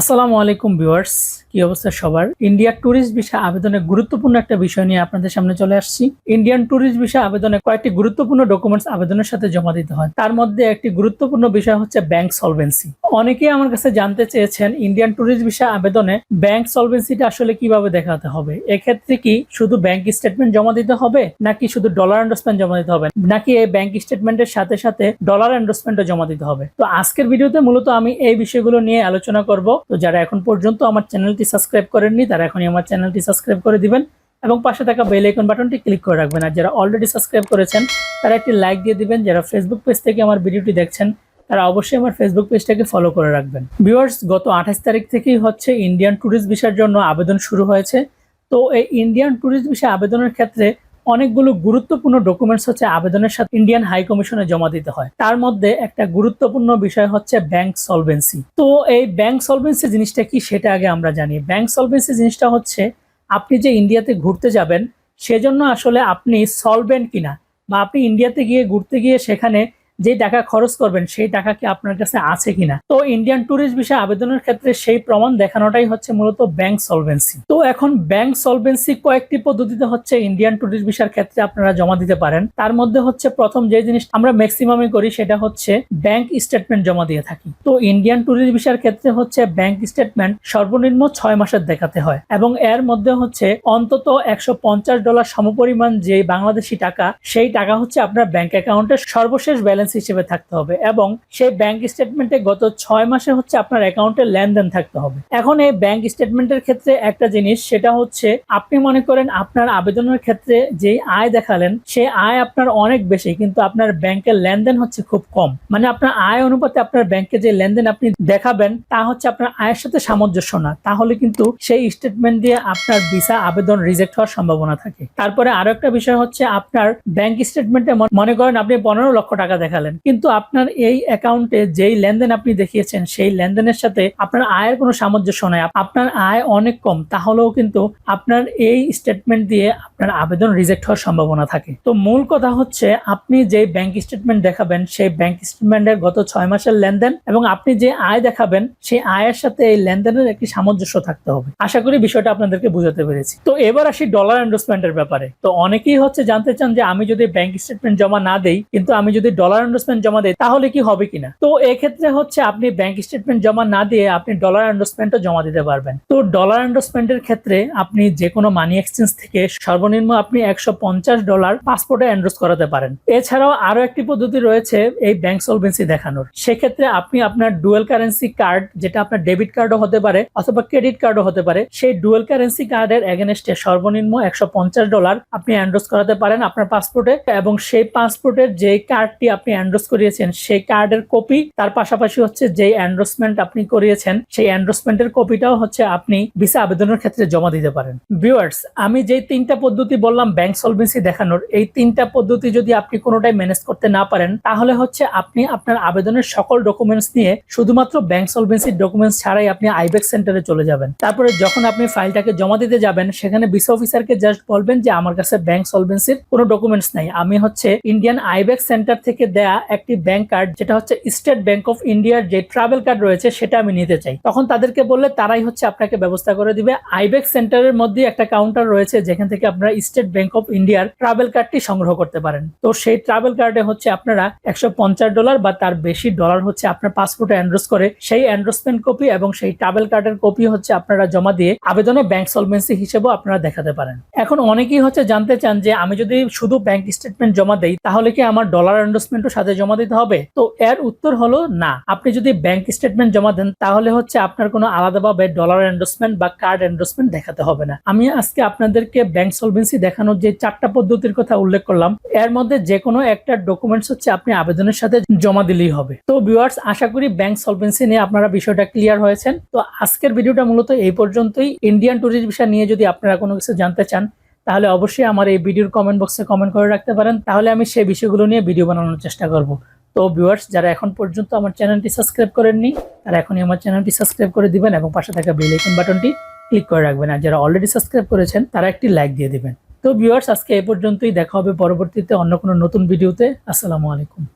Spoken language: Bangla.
আসসালামু আলাইকুম ভিউয়ার্স, কি অবস্থা সবার? ইন্ডিয়া ট্যুরিস্ট ভিসা আবেদনের গুরুত্বপূর্ণ একটা বিষয় নিয়ে আপনাদের সামনে চলে আসছি। ইন্ডিয়ান ট্যুরিস্ট ভিসা আবেদনে কয়েকটি গুরুত্বপূর্ণ ডকুমেন্টস আবেদনের সাথে জমা দিতে হয়। তার মধ্যে একটি গুরুত্বপূর্ণ বিষয় হচ্ছে ব্যাংক সলভেন্সি। অনেকেই আমার কাছে জানতে চেয়েছেন ইন্ডিয়ান ট্যুরিস্ট ভিসা আবেদনে ব্যাংক সলভেন্সিটা আসলে কিভাবে দেখাতে হবে। এক্ষেত্রে কি শুধু ব্যাংক স্টেটমেন্ট জমা দিতে হবে, নাকি শুধু ডলার এন্ডোর্সমেন্ট জমা দিতে হবে, নাকি এই ব্যাংক স্টেটমেন্টের সাথে সাথে ডলার এন্ডোর্সমেন্টও জমা দিতে হবে? তো আজকের ভিডিওতে মূলত আমি এই বিষয়গুলো নিয়ে আলোচনা করব। তো যারা এখন পর্যন্ত আমার চ্যানেলটি সাবস্ক্রাইব করেননি তারা এখনই আমার চ্যানেলটি সাবস্ক্রাইব করে দিবেন এবং পাশে থাকা বেল আইকন বাটনটি ক্লিক করে রাখবেন। আর যারা অলরেডি সাবস্ক্রাইব করেছেন তারা একটি লাইক দিয়ে দিবেন। যারা ফেসবুক পেজ থেকে আমার ভিডিওটি দেখছেন তারা অবশ্যই আমার ফেসবুক পেজটাকে ফলো করে রাখবেন। ভিউয়ার্স, গত 28 তারিখ থেকেই হচ্ছে ইন্ডিয়ান ট্যুরিস্ট ভিসার জন্য আবেদন শুরু হয়েছে। তো এই ইন্ডিয়ান ট্যুরিস্ট ভিসা আবেদনের ক্ষেত্রে অনেকগুলো গুরুত্বপূর্ণ ডকুমেন্টস হচ্ছে আবেদনের সাথে ইন্ডিয়ান হাই কমিশনে জমা দিতে হয়। তার মধ্যে একটা গুরুত্বপূর্ণ বিষয় হচ্ছে ব্যাংক সলভেন্সি। তো এই ব্যাংক সলভেন্সি জিনিসটা কি সেটা আগে আমরা জানি। ব্যাংক সলভেন্সি জিনিসটা হচ্ছে আপনি যে ইন্ডিয়াতে ঘুরতে যাবেন সেজন্য আসলে আপনি সলভেন্ট কিনা, বা আপনি ইন্ডিয়াতে গিয়ে ঘুরতে গিয়ে সেখানে যে টাকা খরচ করবেন সেই টাকা কি আপনার কাছে আছে কিনা। তো ইন্ডিয়ান ট্যুরিস্ট ভিসা আবেদনের ক্ষেত্রে সেই প্রমাণ দেখানোটাই হচ্ছে মূলত ব্যাংক সলভেন্সি। তো এখন ব্যাংক সলভেন্সি কয়েকটি পদ্ধতিতে হচ্ছে ইন্ডিয়ান ট্যুরিস্ট ভিসার ক্ষেত্রে আপনারা জমা দিতে পারেন। তার মধ্যে হচ্ছে প্রথম যে জিনিস আমরা ম্যাক্সিমামই করি সেটা হচ্ছে ব্যাংক স্টেটমেন্ট জমা দিয়ে থাকি। তো ইন্ডিয়ান ট্যুরিস্ট ভিসার ক্ষেত্রে হচ্ছে ব্যাংক স্টেটমেন্ট সর্বনিম্ন 6 মাসের দেখাতে হয় এবং এর মধ্যে হচ্ছে অন্তত $150 সমপরিমাণ যে বাংলাদেশি টাকা, সেই টাকা হচ্ছে আপনার ব্যাংক অ্যাকাউন্টে সর্বশেষ ব্যালেন্স হিসেবে থাকতে হবে এবং সেই ব্যাংক স্টেটমেন্টে গত 6 মাসে হচ্ছে আপনার অ্যাকাউন্টে লেনদেন থাকতে হবে। এখন এই ব্যাংক স্টেটমেন্টের ক্ষেত্রে একটা জিনিস, সেটা হচ্ছে আপনি মনে করেন আপনার আবেদনের ক্ষেত্রে যেই আয় দেখালেন সেই আয় আপনার অনেক বেশি, কিন্তু আপনার ব্যাংকের লেনদেন হচ্ছে খুব কম। মানে আপনার আয় অনুপাতে আপনার ব্যাংকে যে লেনদেন আপনি দেখাবেন তা হচ্ছে আপনার আয়ের সাথে সামঞ্জস্য না, তাহলে কিন্তু সেই স্টেটমেন্ট দিয়ে আপনার ভিসা আবেদন রিজেক্ট হওয়ার সম্ভাবনা থাকে। তারপরে আরো একটা বিষয় হচ্ছে আপনার ব্যাংক স্টেটমেন্টে মনে করেন আপনি 15 লক্ষ টাকা দেখালেন, কিন্তু আপনার এই অ্যাকাউন্টে যেই লেনদেন আপনি দেখিয়েছেন সেই লেনদেনের সাথে আপনার আয়ের কোনো সামঞ্জস্য নাই, আপনার আয় অনেক কম, তাহলেও কিন্তু আপনার এই স্টেটমেন্ট দিয়ে আপনার আবেদন রিজেক্ট হওয়ার সম্ভাবনা থাকে। তো মূল কথা হচ্ছে আপনি যে ব্যাংক স্টেটমেন্ট দেখাবেন সেই ব্যাংক স্টেটমেন্টের গত 6 মাসের লেনদেন এবং আপনি যে আয় দেখাবেন সেই আয়ের সাথে এই লেনদেনের একটি সামঞ্জস্য থাকতে হবে। আশা করি বিষয়টা আপনাদেরকে বুঝাতে পেরেছি। তো এবার আসি ডলার এন্ডোর্সমেন্টের ব্যাপারে। তো অনেকেই হচ্ছে জানতে চান যে আমি যদি ব্যাংক স্টেটমেন্ট জমা না দেই কিন্তু আমি যদি ডলার এন্ডোর্সমেন্ট জমা দেই তাহলে কি হবে কিনা। তো এক্ষেত্রে হচ্ছে আপনি ব্যাংক স্টেটমেন্ট জমা না দিয়ে আপনি ডলার এন্ডোর্সমেন্টও জমা দিতে পারবেন। তো ডলার এন্ডোর্সমেন্টের ক্ষেত্রে আপনি যে কোনো মানি এক্সচেঞ্জ থেকে সর্বনিম্ন আপনি $150 পাসপোর্টে এন্ডোর্স করাতে পারেন। এছাড়াও আরো একটি পদ্ধতি রয়েছে এই ব্যাংক সলভেন্সি দেখানোর। সেক্ষেত্রে আপনি আপনার ডুয়াল কারেন্সি কার্ড, যেটা আপনার ডেবিট কার্ডও হতে পারে অথবা ক্রেডিট কার্ডও হতে পারে, সেই ডুয়াল কারেন্সি কার্ডের এগেনস্টে সর্বনিম্ন $150 আপনি এন্ডোর্স করাতে পারেন আপনার পাসপোর্টে, এবং সেই পাসপোর্টের যে কার্ডটি আপনি এন্ডোর্স করিয়েছেন সেই কার্ডের কপি, তার পাশাপাশি হচ্ছে যে এন্ডোর্সমেন্ট আপনি করিয়েছেন সেই এন্ডোর্সমেন্টের কপিটাও হচ্ছে আপনি ভিসা আবেদনের ক্ষেত্রে জমা দিতে পারেন। ভিউয়ার্স, আমি যে 3টা পদ্ধতি বললাম ব্যাংক সলভেন্সি দেখানোর, এই 3টা পদ্ধতি যদি আপনি কোনোটাই ম্যানেজ করতে না পারেন তাহলে হচ্ছে আপনি আপনার আবেদনের সকল ডকুমেন্টস নিয়ে শুধুমাত্র ব্যাংক সলভেন্সির ডকুমেন্টস ছাড়াই আপনি আইবেক্স সেন্টারে চলে যাবেন। তারপরে যখন আপনি ফাইলটাকে জমা দিতে যাবেন সেখানে ভিসা অফিসারকে জাস্ট বলবেন যে আমার কাছে ব্যাংক সলভেন্সির কোনো ডকুমেন্টস নাই, আমি হচ্ছে ইন্ডিয়ান আইবেক্স সেন্টার থেকে দেয়া একটি ব্যাংক কার্ড, যেটা হচ্ছে স্টেট ব্যাংক অফ ইন্ডিয়ার যে ট্রাভেল কার্ড রয়েছে সেটা আমি নিতে চাই। তখন তাদেরকে বললে তারাই হচ্ছে আপনাকে ব্যবস্থা করে দিবে। আইবেক্স সেন্টারের মধ্যে একটা কাউন্টার রয়েছে যেখান থেকে আপনারা স্টেট ব্যাংক অফ ইন্ডিয়ার ট্রাভেল কার্ডটি সংগ্রহ করতে পারেন। তো সেই ট্রাভেল কার্ডে হচ্ছে আপনারা $150 বা তার বেশি ডলার হচ্ছে আপনার পাসপোর্টে এন্ডোর্স করে সেই এন্ডোর্সমেন্ট কপি এবং সেই ট্রাভেল কার্ডের কপি হচ্ছে আপনারা জমা দিয়ে আবেদনে ব্যাংক সলভেন্সি হিসেবেও আপনারা দেখাতে পারেন। এখন অনেকেই হচ্ছে জানতে চান যে আমি যদি শুধু ব্যাংক স্টেটমেন্ট জমা দেই তাহলে কি আমার ডলার এন্ডোর্সমেন্টও সাথে জমা দিতে হবে? তো এর উত্তর হলো না। আপনি যদি ব্যাংক স্টেটমেন্ট জমা দেন তাহলে হচ্ছে আপনার কোনো আলাদাভাবে ডলার এন্ডোর্সমেন্ট বা কার্ড এন্ডোর্সমেন্ট দেখাতে হবে না। আমি আজকে আপনাদেরকে ব্যাংক সলভেন্সি দেখানোর যে 4টা পদ্ধতির কথা উল্লেখ করলাম এর মধ্যে যে কোনো একটা ডকুমেন্টস হচ্ছে আপনি আবেদনের সাথে জমা দিলেই হবে। তো ভিউয়ার্স, আশা করি ব্যাংক সলভেন্সি নিয়ে আপনারা বিষয়টা ক্লিয়ার হয়েছেন। তো আজকের ভিডিওটা মূলত এই পর্যন্তই। ইন্ডিয়ান ট্যুরিস্ট ভিসা নিয়ে যদি আপনারা কোনো কিছু জানতে চান তাহলে অবশ্যই আমার এই ভিডিওর কমেন্ট বক্সে কমেন্ট করে রাখতে পারেন, তাহলে আমি সেই বিষয়গুলো নিয়ে ভিডিও বানানোর চেষ্টা করব। তো ভিউয়ার্স, যারা এখন পর্যন্ত আমার চ্যানেলটি সাবস্ক্রাইব করেননি তারা এখনই আমার চ্যানেলটি সাবস্ক্রাইব করে দিবেন এবং পাশে থাকা বেল আইকন বাটনটি ক্লিক করে রাখবেন। আর যারা অলরেডি সাবস্ক্রাইব করেছেন তারা একটি লাইক দিয়ে দিবেন। তো ভিউয়ার্স, আজকে এই পর্যন্তই। দেখা হবে পরবর্তীতে অন্য কোনো নতুন ভিডিওতে। আসসালামু আলাইকুম।